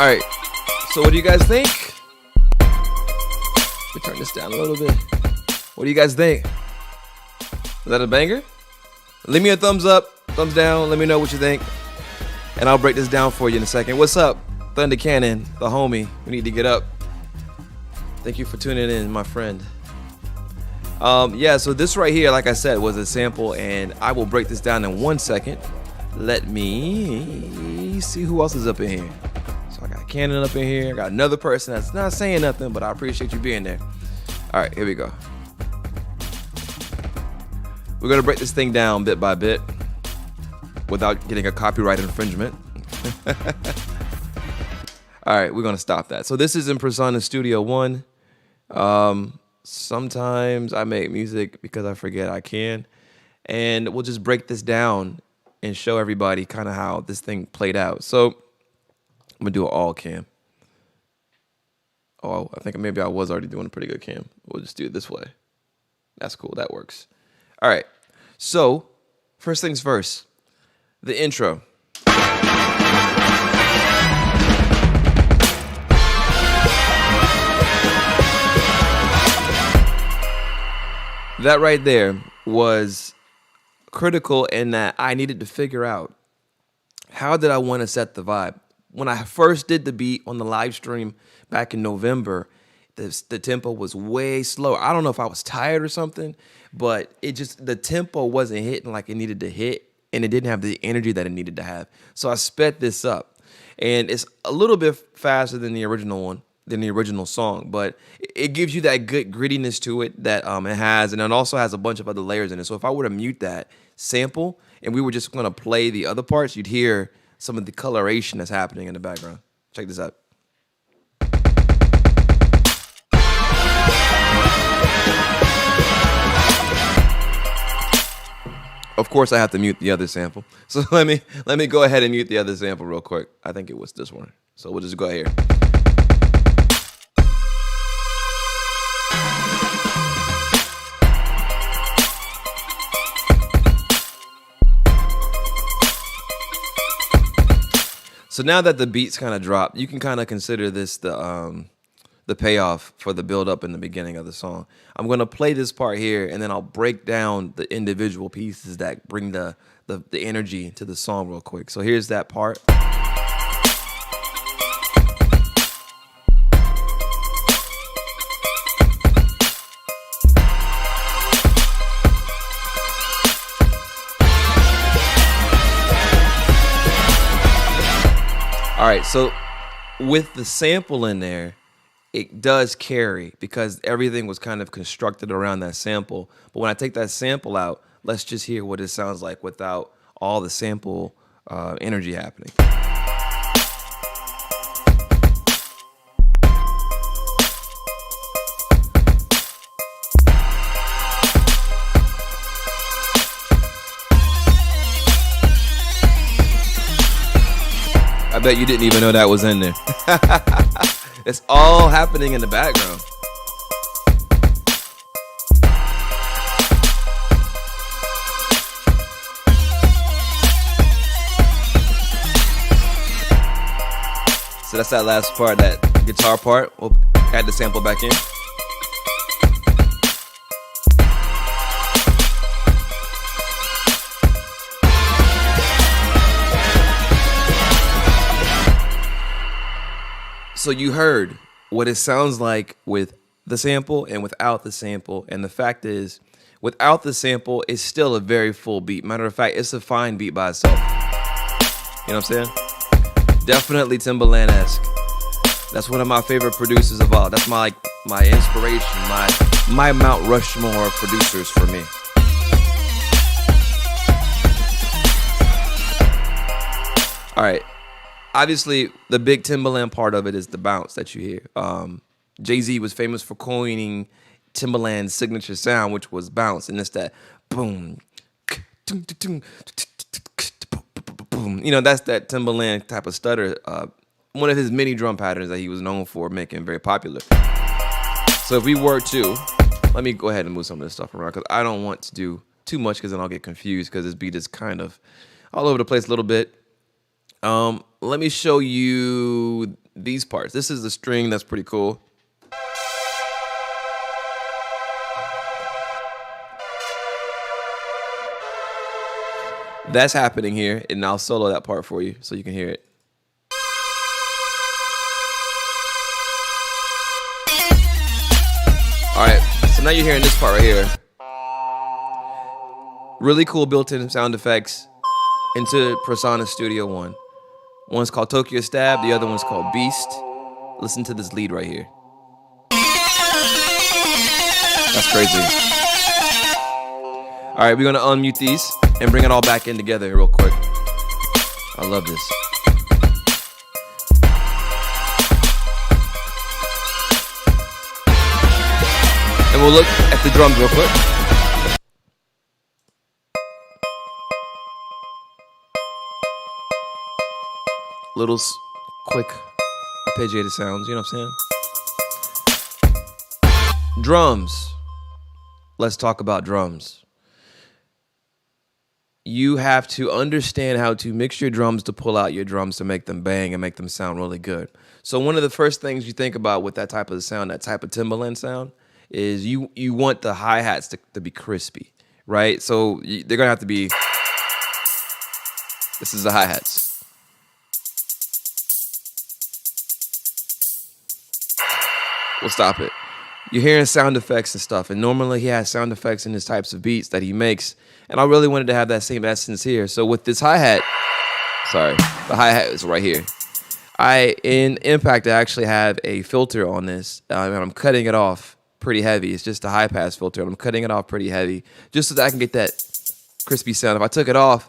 All right. So what do you guys think? Let me turn this down a little bit. What do you guys think? Is that a banger? Leave me a thumbs up, thumbs down. Let me know what you think. And I'll break this down for you in a second. What's up? Thunder Cannon, the homie. We need to get up. Thank you for tuning in, my friend. Yeah, so this right here, like I said, was a sample, and I will break this down in 1 second. Let me see who else is up in here. So I got Cannon up in here. I got another person that's not saying nothing, but I appreciate you being there. All right, here we go. We're gonna break this thing down bit by bit without getting a copyright infringement. All right, we're gonna stop that. So this is in Persona Studio One. Sometimes I make music because I forget I can, and we'll just break this down and show everybody kind of how this thing played out. So I'm gonna do an all cam. Oh, I think maybe I was already doing a pretty good cam. We'll just do it this way. That's cool. That works. All right. So first things first, the intro. That right there was critical in that I needed to figure out how did I want to set the vibe. When I first did the beat on the live stream back in November, the tempo was way slower. I don't know if I was tired or something, but the tempo wasn't hitting like it needed to hit, and it didn't have the energy that it needed to have. So I sped this up, and it's a little bit faster than the original one, than the original song, but it gives you that good grittiness to it that it has, and it also has a bunch of other layers in it. So if I were to mute that sample and we were just gonna play the other parts, you'd hear some of the coloration that's happening in the background. Check this out. Of course, I have to mute the other sample. So let me go ahead and mute the other sample real quick. I think it was this one. So we'll just go here. So now that the beats kind of dropped, you can kind of consider this the payoff for the build up in the beginning of the song. I'm gonna play this part here, and then I'll break down the individual pieces that bring the energy to the song real quick. So here's that part. All right, so with the sample in there, it does carry because everything was kind of constructed around that sample. But when I take that sample out, let's just hear what it sounds like without all the sample energy happening. I bet you didn't even know that was in there. It's all happening in the background. So that's that last part, that guitar part. We'll add the sample back in. So you heard what it sounds like with the sample and without the sample. And the fact is, without the sample, it's still a very full beat. Matter of fact, it's a fine beat by itself. You know what I'm saying? Definitely Timbaland-esque. That's one of my favorite producers of all. That's my inspiration, my Mount Rushmore producers for me. All right. Obviously, the big Timbaland part of it is the bounce that you hear. Jay-Z was famous for coining Timbaland's signature sound, which was bounce, and it's that boom, boom. You know, that's that Timbaland type of stutter. One of his many drum patterns that he was known for making very popular. So if we were to, let me go ahead and move some of this stuff around because I don't want to do too much because then I'll get confused because this beat is kind of all over the place a little bit. Let me show you these parts. This is the string that's pretty cool. That's happening here, and I'll solo that part for you so you can hear it. All right, so now you're hearing this part right here. Really cool built-in sound effects into Persona Studio One. One's called Tokyo Stab, the other one's called Beast. Listen to this lead right here. That's crazy. All right, we're gonna unmute these and bring it all back in together real quick. I love this. And we'll look at the drums real quick. Little quick arpeggiated sounds, you know what I'm saying? Drums. Let's talk about drums. You have to understand how to mix your drums to pull out your drums to make them bang and make them sound really good. So one of the first things you think about with that type of sound, that type of timbaland sound, is you want the hi-hats to be crispy, right? So they're going to have to be, this is the hi-hats. We'll stop it. You're hearing sound effects and stuff, and normally he has sound effects in his types of beats that he makes, and I really wanted to have that same essence here. So with this hi-hat, the hi-hat is right here. In Impact, I actually have a filter on this, and I'm cutting it off pretty heavy. It's just a high-pass filter, and I'm cutting it off pretty heavy, just so that I can get that crispy sound. If I took it off,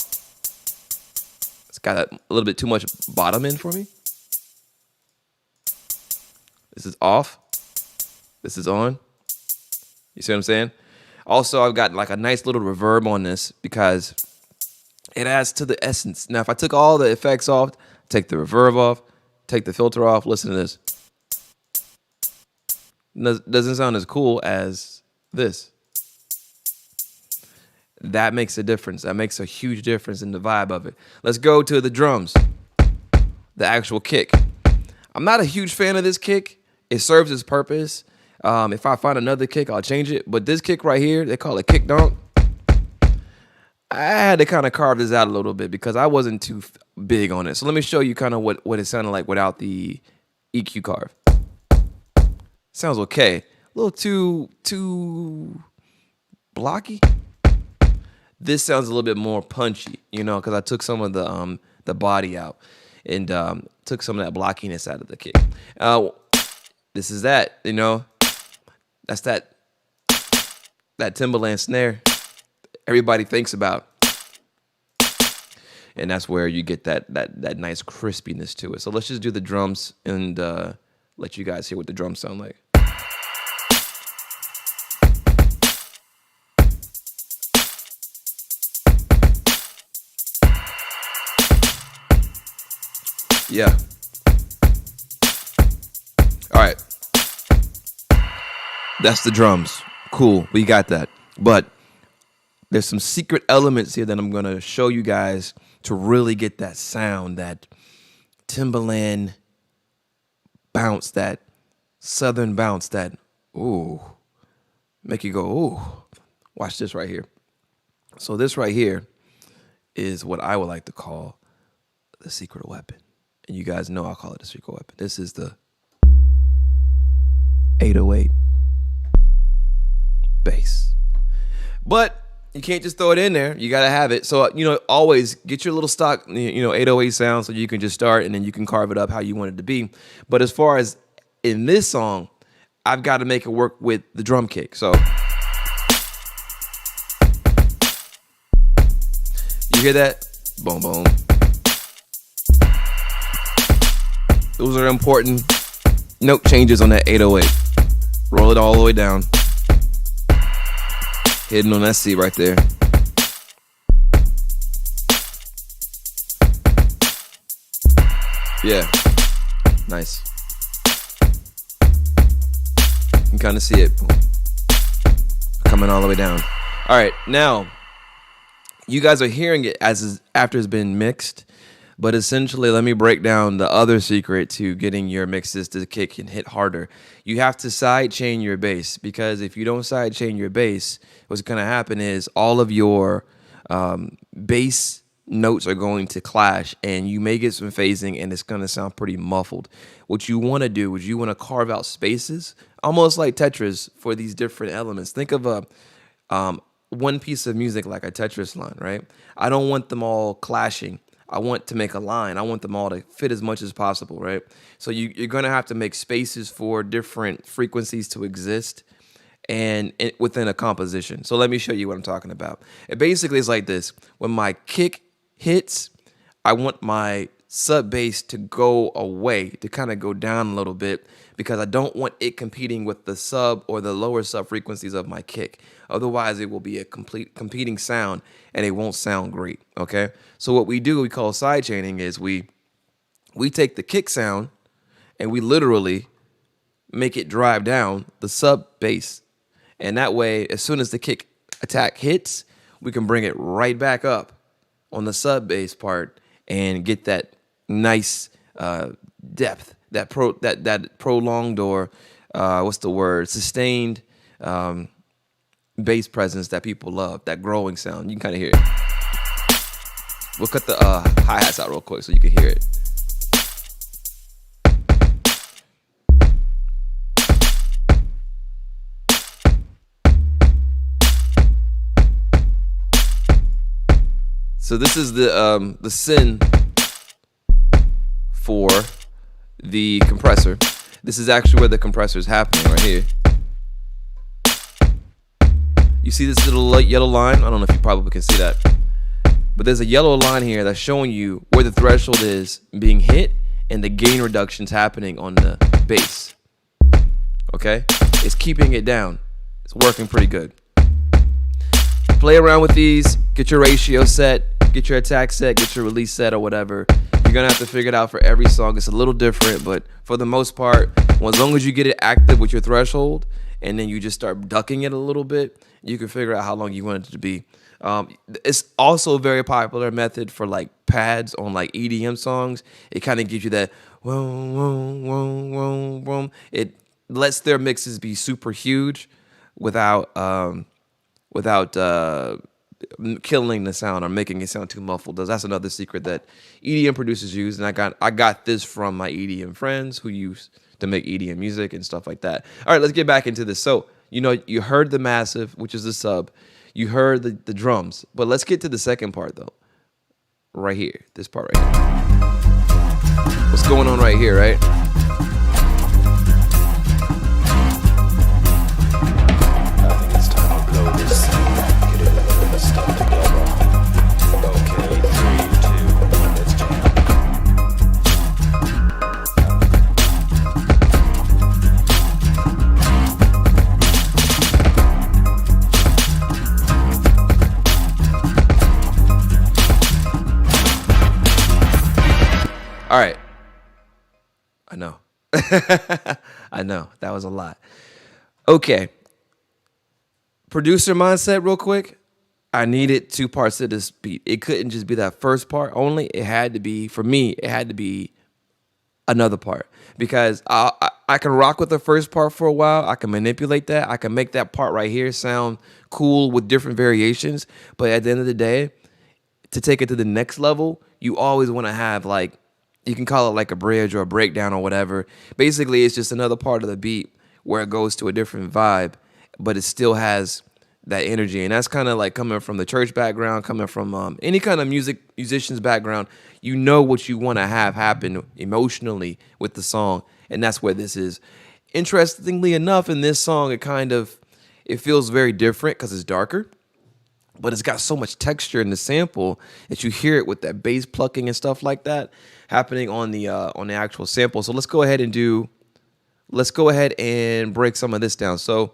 it's got a little bit too much bottom end for me. This is off. This is on. You see what I'm saying? Also, I've got like a nice little reverb on this because it adds to the essence. Now, if I took all the effects off, take the reverb off, take the filter off, listen to this. Doesn't sound as cool as this. That makes a difference. That makes a huge difference in the vibe of it. Let's go to the drums. The actual kick. I'm not a huge fan of this kick. It serves its purpose. If I find another kick, I'll change it. But this kick right here, they call it kick donk. I had to kind of carve this out a little bit because I wasn't too big on it. So let me show you kind of what it sounded like without the EQ carve. Sounds okay. A little too blocky. This sounds a little bit more punchy, you know, because I took some of the body out and took some of that blockiness out of the kick. This is that, you know. That's that timbaland snare everybody thinks about. And that's where you get that nice crispiness to it. So let's just do the drums and let you guys hear what the drums sound like. Yeah. All right. That's the drums. Cool. We got that. But there's some secret elements here that I'm going to show you guys to really get that sound, that timbaland bounce, that southern bounce, that ooh, make you go, ooh. Watch this right here. So this right here is what I would like to call the secret weapon. And you guys know I call it the secret weapon. This is the 808 bass. But you can't just throw it in there. You got to have it. So, you know, always get your little stock, 808 sound so you can just start and then you can carve it up how you want it to be. But as far as in this song, I've got to make it work with the drum kick. So you hear that? Boom, boom. Those are important note changes on that 808. Roll it all the way down. Hitting on that C right there. Yeah. Nice. You can kind of see it. Coming all the way down. All right. Now, you guys are hearing it after it's been mixed. But essentially, let me break down the other secret to getting your mixes to kick and hit harder. You have to side chain your bass, because if you don't side chain your bass, what's going to happen is all of your bass notes are going to clash, and you may get some phasing, and it's going to sound pretty muffled. What you want to do is you want to carve out spaces, almost like Tetris, for these different elements. Think of a one piece of music like a Tetris line, right? I don't want them all clashing. I want to make a line. I want them all to fit as much as possible, right? So you're going to have to make spaces for different frequencies to exist and within a composition. So let me show you what I'm talking about. It basically is like this. When my kick hits, I want my sub bass to go away, to kind of go down a little bit, because I don't want it competing with the sub or the lower sub frequencies of my kick. Otherwise, it will be a complete competing sound and it won't sound great, okay? So what we do, we call side chaining, is we take the kick sound and we literally make it drive down the sub bass. And that way, as soon as the kick attack hits, we can bring it right back up on the sub bass part and get that nice depth, that prolonged, or sustained bass presence that people love, that growing sound. You can kind of hear it. We'll cut the hi-hats out real quick so you can hear it. So this is the sin for the compressor. This is actually where the compressor is happening, right here. You see this little light yellow line? I don't know if you probably can see that. But there's a yellow line here that's showing you where the threshold is being hit and the gain reductions happening on the bass. Okay? It's keeping it down. It's working pretty good. Play around with these, get your ratio set, get your attack set, get your release set, or whatever. You're gonna have to figure it out for every song. It's a little different, but for the most part, well, as long as you get it active with your threshold and then you just start ducking it a little bit, you can figure out how long you want it to be. It's also a very popular method for like pads on like EDM songs. It kind of gives you that whoom, whoom, whoom, whoom, whoom. It lets their mixes be super huge without killing the sound or making it sound too muffled. That's another secret that EDM producers use, and I got this from my EDM friends who used to make EDM music and stuff like that. All right, let's get back into this. So, you heard the massive, which is the sub. You heard the drums, but let's get to the second part though. Right here, this part right here. What's going on right here, right? I think it's time to blow this scene. Get it all stuck together. Okay, 3, 2, 1, let's jam. All right. I know. I know. That was a lot. Okay. Producer mindset real quick. I needed 2 parts of this beat. It couldn't just be that first part only. It had to be, for me, it had to be another part. Because I can rock with the first part for a while. I can manipulate that. I can make that part right here sound cool with different variations. But at the end of the day, to take it to the next level, you always want to have like, you can call it like a bridge or a breakdown or whatever. Basically, it's just another part of the beat where it goes to a different vibe, but it still has that energy. And that's kind of like coming from the church background, coming from any kind of musician's background. You know what you want to have happen emotionally with the song, and that's where this is. Interestingly enough, in this song, it feels very different because it's darker. But it's got so much texture in the sample that you hear it with that bass plucking and stuff like that happening on the actual sample. So let's go ahead and break some of this down. So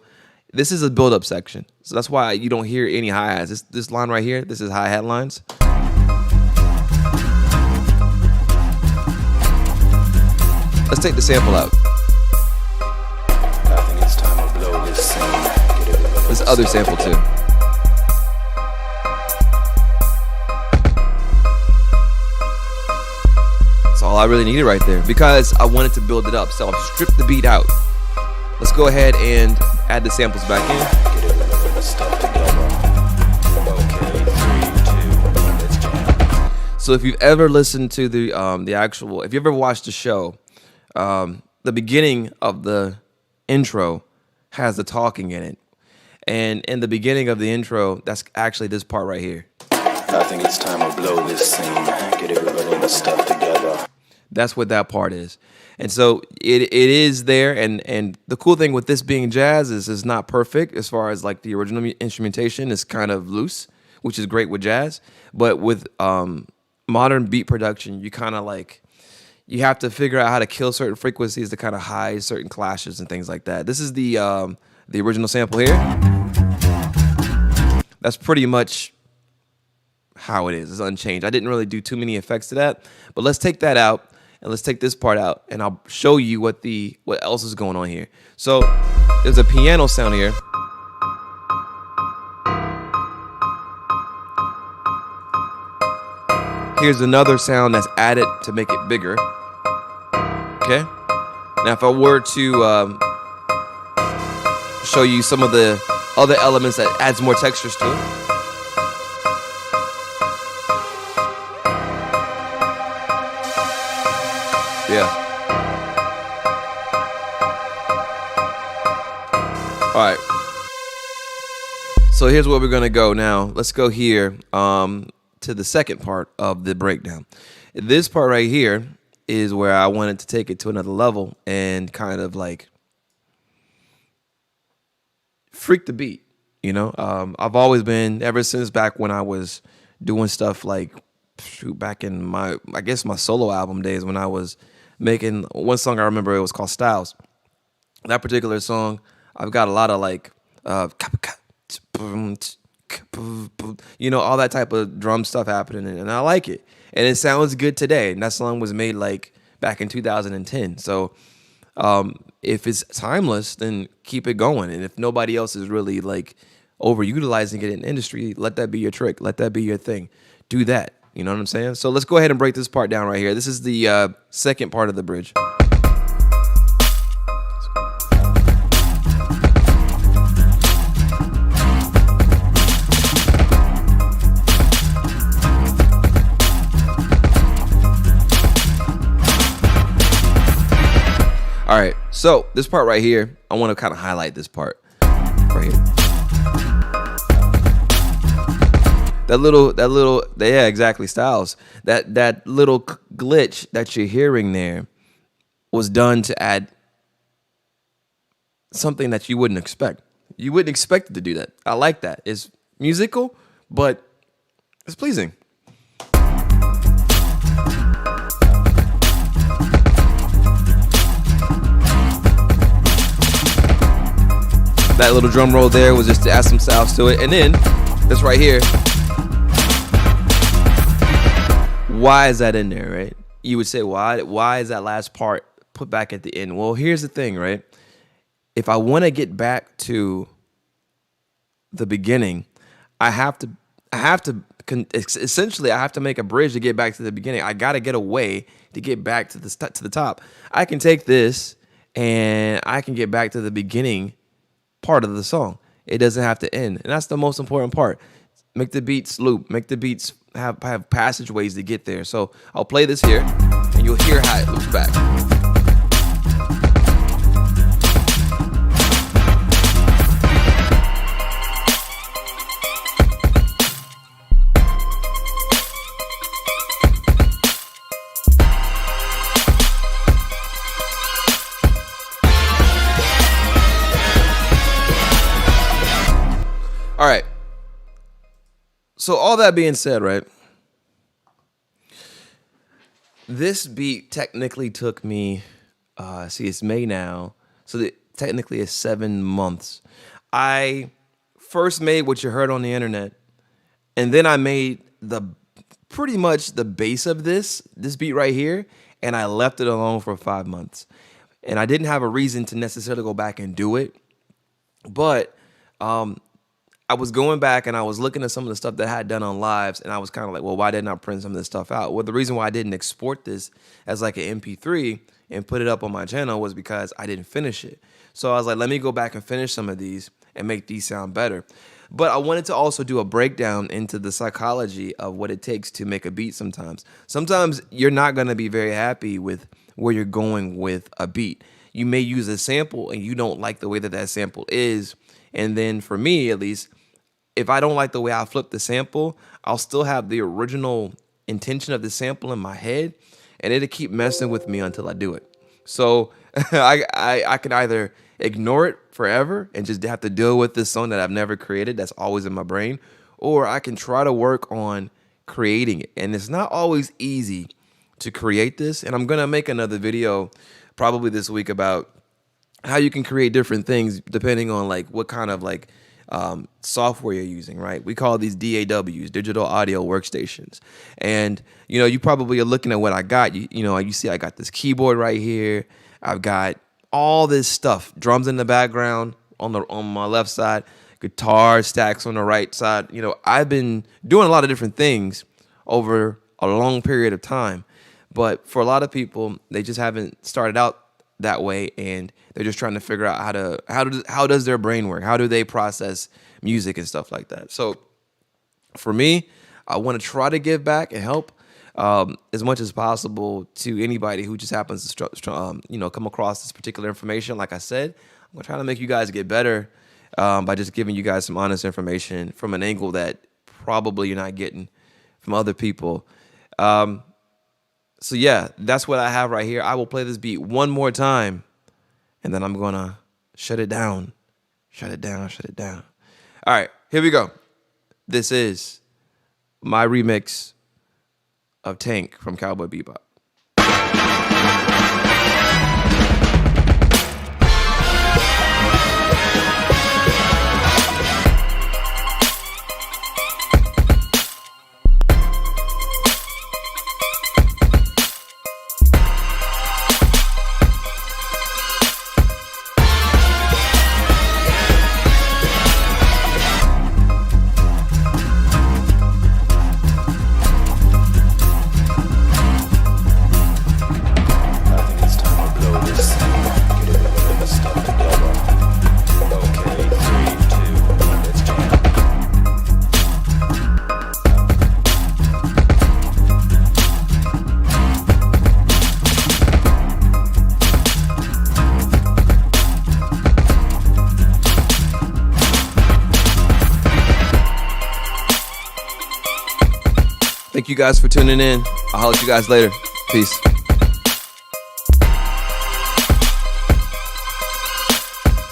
this is a build-up section. So that's why you don't hear any hi-hats. This line right here, this is hi-hat lines. Let's take the sample out. I think it's time to blow this scene. This other sample too. all I really needed right there because I wanted to build it up. So I've stripped the beat out. Let's go ahead and add the samples back in. Get everybody stuff together. Okay, 3, 2, 1, let's jam. So if you've ever listened to the actual, if you ever watched the show, the beginning of the intro has the talking in it. And in the beginning of the intro, that's actually this part right here. I think it's time to blow this scene. Get everybody stuff together. That's what that part is. And so it is there. And the cool thing with this being jazz is it's not perfect as far as like the original instrumentation is kind of loose, which is great with jazz. But with modern beat production, you kind of like, you have to figure out how to kill certain frequencies to kind of hide certain clashes and things like that. This is the original sample here. That's pretty much how it is. It's unchanged. I didn't really do too many effects to that, but let's take that out and let's take this part out and I'll show you what else is going on here. So there's a piano sound here. Here's another sound that's added to make it bigger. Okay. Now, if I were to show you some of the other elements that adds more textures to it. Yeah. All right. So here's where we're gonna go now. Let's go here to the second part of the breakdown. This part right here is where I wanted to take it to another level and kind of like freak the beat, you know. I've always been, ever since back when I was doing stuff like, back in my solo album days when I was making one song. I remember it was called Styles. That particular song, I've got a lot of like, you know, all that type of drum stuff happening, and I like it, and it sounds good today. And that song was made like back in 2010. So if it's timeless, then keep it going. And if nobody else is really like overutilizing it in the industry, let that be your trick. Let that be your thing. Do that. You know what I'm saying? So let's go ahead and break this part down right here. This is the second part of the bridge. All right, so this part right here, I want to kind of highlight this part right here. Yeah, exactly, Styles. That little glitch that you're hearing there was done to add something that you wouldn't expect. You wouldn't expect it to do that. I like that. It's musical, but it's pleasing. That little drum roll there was just to add some styles to it. And then this right here, why is that in there, right? You would say, why is that last part put back at the end? Well, here's the thing, right? If I want to get back to the beginning, essentially I have to make a bridge to get back to the beginning. I got to get a way to get back to the top. I can take this and I can get back to the beginning part of the song. It doesn't have to end, and that's the most important part. Make the beats loop. Make the beats have passageways to get there. So I'll play this here, and you'll hear how it loops back. All right. So all that being said, right? This beat technically took me, it's May now, so technically it's 7 months. I first made what you heard on the internet, and then I made pretty much the base of this beat right here, and I left it alone for 5 months. And I didn't have a reason to necessarily go back and do it, but I was going back and I was looking at some of the stuff that I had done on lives, and I was kind of like, well, why didn't I print some of this stuff out? Well, the reason why I didn't export this as like an MP3 and put it up on my channel was because I didn't finish it. So I was like, let me go back and finish some of these and make these sound better. But I wanted to also do a breakdown into the psychology of what it takes to make a beat sometimes. Sometimes you're not going to be very happy with where you're going with a beat. You may use a sample and you don't like the way that that sample is. And then for me, at least, if I don't like the way I flip the sample, I'll still have the original intention of the sample in my head, and it'll keep messing with me until I do it. So I can either ignore it forever and just have to deal with this song that I've never created that's always in my brain, or I can try to work on creating it. And it's not always easy to create this. And I'm going to make another video probably this week about how you can create different things depending on like what kind of like software you're using, right? We call these DAWs, digital audio workstations. And, you know, you probably are looking at what I got. You see I got this keyboard right here. I've got all this stuff, drums in the background on my left side, guitar stacks on the right side. You know, I've been doing a lot of different things over a long period of time. But for a lot of people, they just haven't started out that way, and they're just trying to figure out how does their brain work? How do they process music and stuff like that? So for me, I want to try to give back and help as much as possible to anybody who just happens to come across this particular information. Like I said, I'm gonna try to make you guys get better by just giving you guys some honest information from an angle that probably you're not getting from other people. So yeah, that's what I have right here. I will play this beat one more time, and then I'm gonna shut it down. Shut it down. All right, here we go. This is my remix of Tank from Cowboy Bebop. Thank you guys for tuning in. I'll holler at you guys later. Peace.